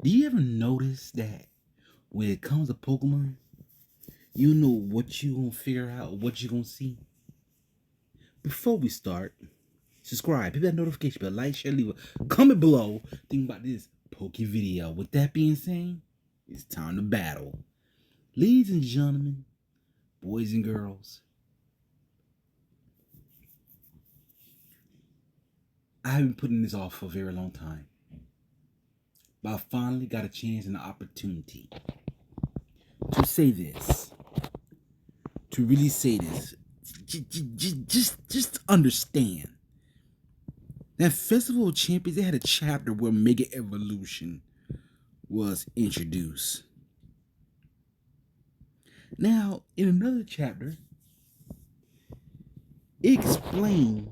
Do you ever notice that when it comes to Pokemon, you know what you gonna figure out, what you gonna see? Before we start, subscribe, hit that notification bell, like, share, leave a comment below. Think about this Poke video. With that being said, it's time to battle. Ladies and gentlemen, boys and girls, I've been putting this off for a very long time. But I finally got a chance and an opportunity to say this. To really say this. Just understand. That Festival of Champions, they had a chapter where Mega Evolution was introduced. Now, in another chapter, it explains,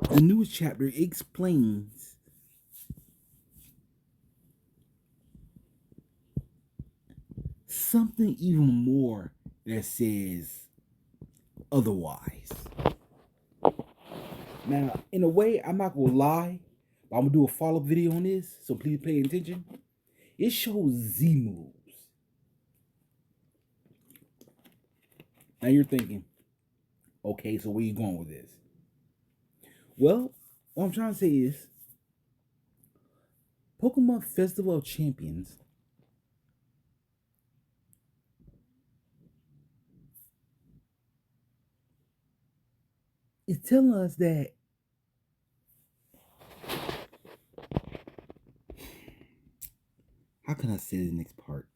the newest chapter explains something even more that says otherwise. Now, in a way, I'm not gonna lie, but I'm gonna do a follow-up video on this, so please pay attention. It shows Z moves. Now you're thinking, okay, so where you going with this? Well, what I'm trying to say is, Pokemon Festival of Champions is telling us that how can I say the next part?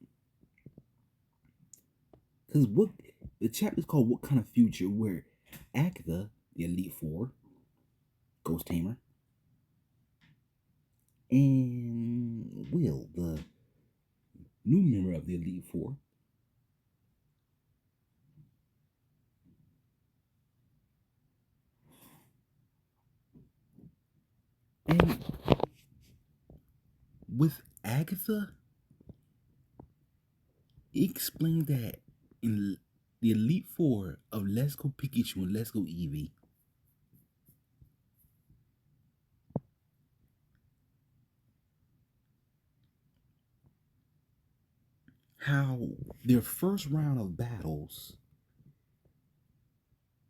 Because what the chapter is called "What Kind of Future?" where Agatha, the Elite Four, Ghost Tamer, and Will, the new member of the Elite Four, and with Agatha, it explained that in the Elite Four of Let's Go Pikachu and Let's Go Eevee, how their first round of battles,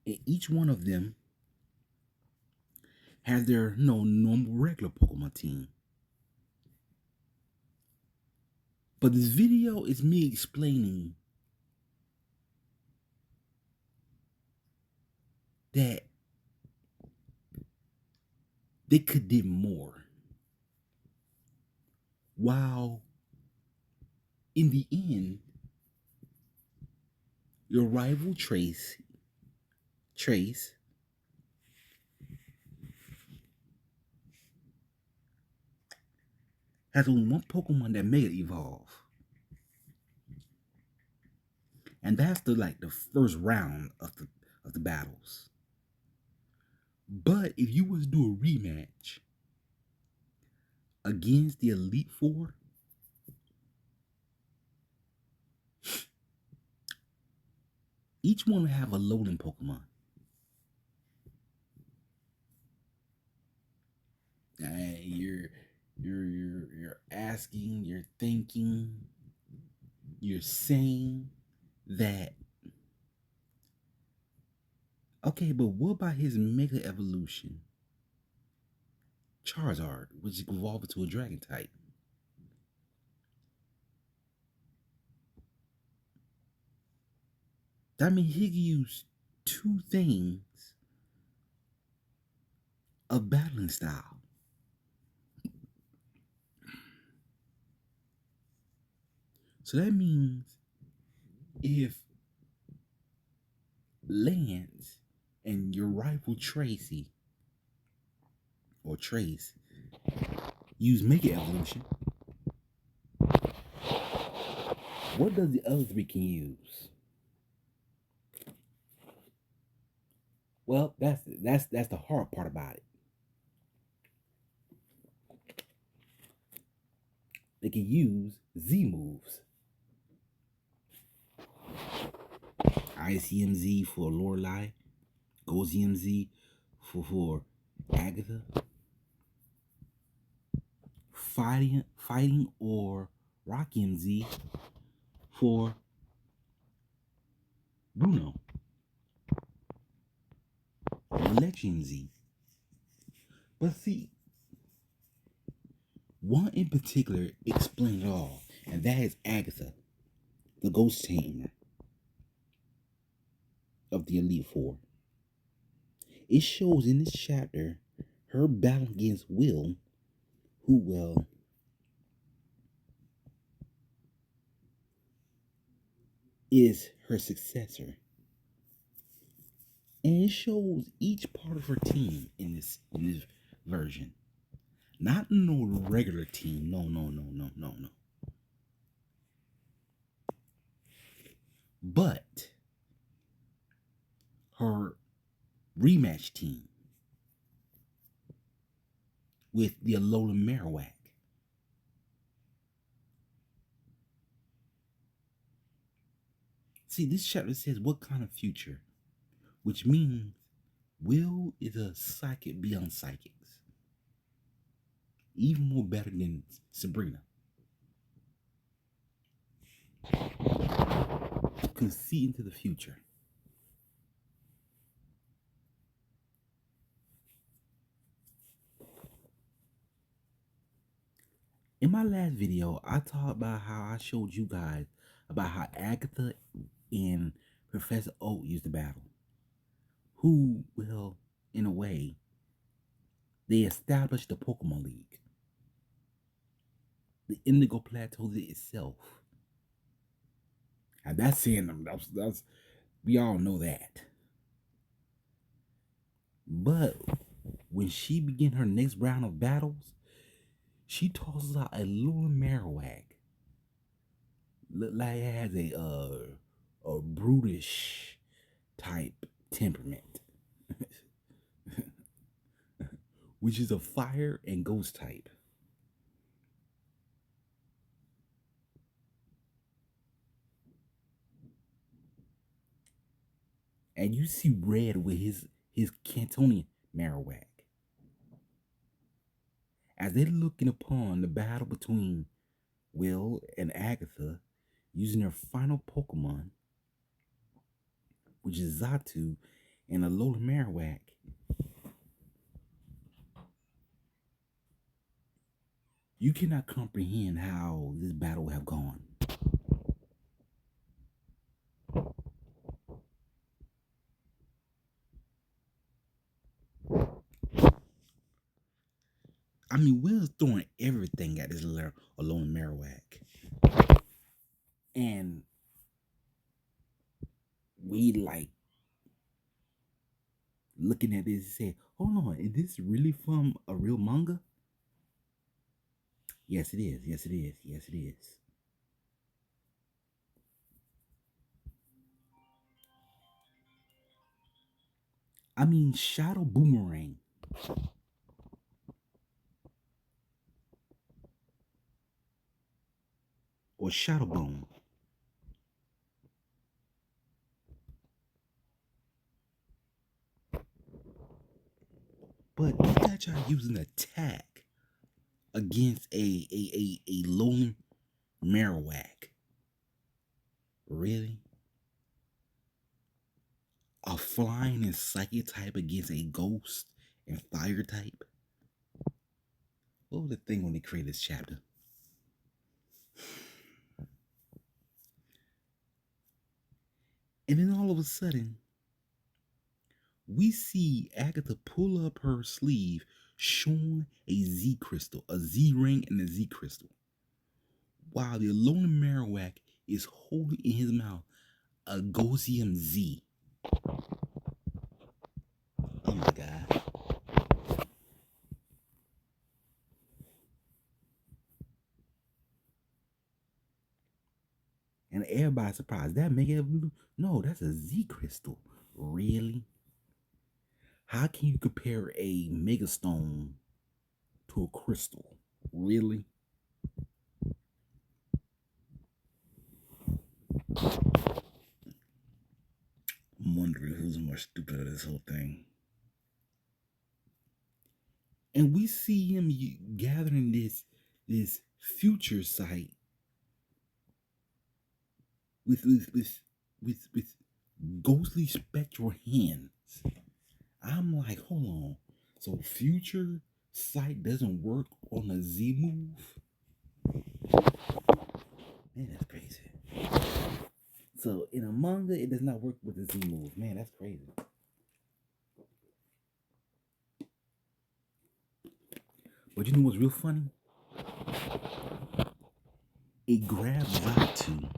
and each one of them had their normal regular Pokemon team. But this video is me explaining that they could do more. While in the end, your rival Trace has only one Pokemon that Mega Evolve. And that's the first round of the battles. But if you was to do a rematch against the Elite Four, each one would have a loading Pokemon. You're asking, you're thinking, you're saying that, okay, but what about his Mega Evolution? Charizard, which evolved into a Dragon type. That means he can use two things of battling style. So that means if Lance and your rival Trace use Mega Evolution, what does the other three can use? Well, that's the hard part about it. They can use Z moves. ICMZ for Lorelei, GoZMZ for Agatha, fighting or Rocky Z for Bruno, Election Z. But see, one in particular explains it all, and that is Agatha, the ghost tamer of the Elite Four. It shows in this chapter her battle against Will, who is her successor. And it shows each part of her team in this version. Not no regular team. No. But her rematch team with the Alola Marowak. See, this chapter says what kind of future, which means Will is a psychic beyond psychics. Even more better than Sabrina. Can see into the future. In my last video, I talked about how I showed you guys about how Agatha and Professor Oak used to battle. Who, well, in a way, they established the Pokemon League. The Indigo Plateau itself. And that's saying them. That's we all know that. But when she began her next round of battles, she tosses out a little Marowak. Look like it has a brutish type temperament. Which is a fire and ghost type. And you see Red with his Cantonian Marowak. As they're looking upon the battle between Will and Agatha, using their final Pokemon, which is Xatu and Alola Marowak, you cannot comprehend how this battle would have gone. I mean, Will's throwing everything at this Alola Marowak. And we like looking at this and say, hold on, is this really from a real manga? Yes, it is. Yes, it is. Yes, it is. I mean, Shadow Boomerang. Or Shadow Bone. But you got y'all using attack against a lone Marowak. Really? A flying and psychic type against a ghost and fire type? What was the thing when they created this chapter? And then all of a sudden, we see Agatha pull up her sleeve, showing a Z crystal, a Z ring, and a Z crystal, while the Alola Marowak is holding in his mouth a Gosium Z. Oh my God. And everybody's surprised. That Mega Evolution? No, that's a Z crystal. Really? How can you compare a Mega Stone to a crystal? Really? I'm wondering who's more stupid of this whole thing. And we see him gathering this this future sight with ghostly spectral hands. I'm like, hold on. So future sight doesn't work on a Z move? Man, that's crazy. So in a manga, it does not work with the Z move. Man, that's crazy. But you know what's real funny? It grabs Zatu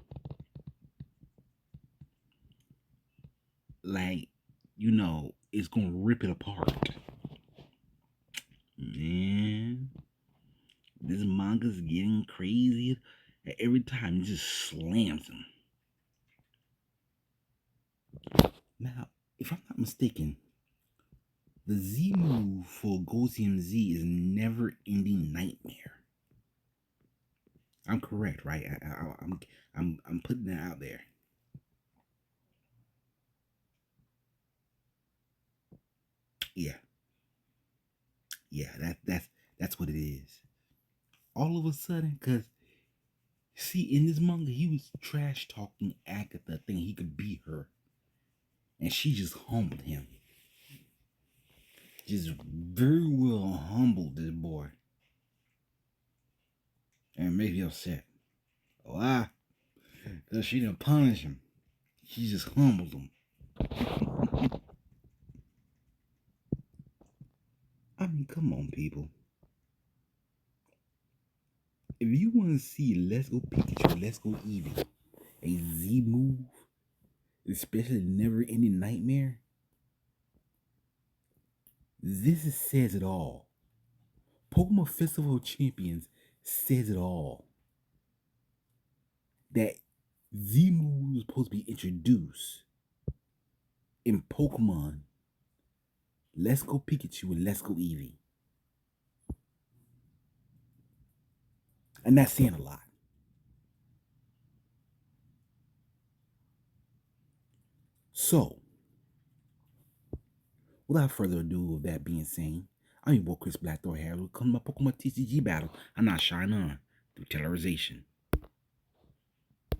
like, it's gonna rip it apart. Man, this manga's getting crazy. Every time it just slams him. Now, if I'm not mistaken, the Z move for Gosium Z is Never Ending Nightmare. I'm correct, right? I'm putting that out there. Yeah, that's what it is. All of a sudden, cause see, in this manga, he was trash talking Agatha, thinking he could beat her, and she just humbled him. Just very well humbled this boy, and made me upset. Why? Cause she didn't punish him. She just humbled him. I mean, come on, people. If you want to see Let's Go Pikachu, Let's Go Eevee, a Z move, especially Never Ending Nightmare, this says it all. Pokemon Festival of Champions says it all. That Z move was supposed to be introduced in Pokemon Let's Go Pikachu and Let's Go Eevee. And that's saying a lot. So, without further ado, of that being said, I'm your boy Chris Blackthorn here. Welcome to my Pokemon TCG battle. I'm not shying on through telerization.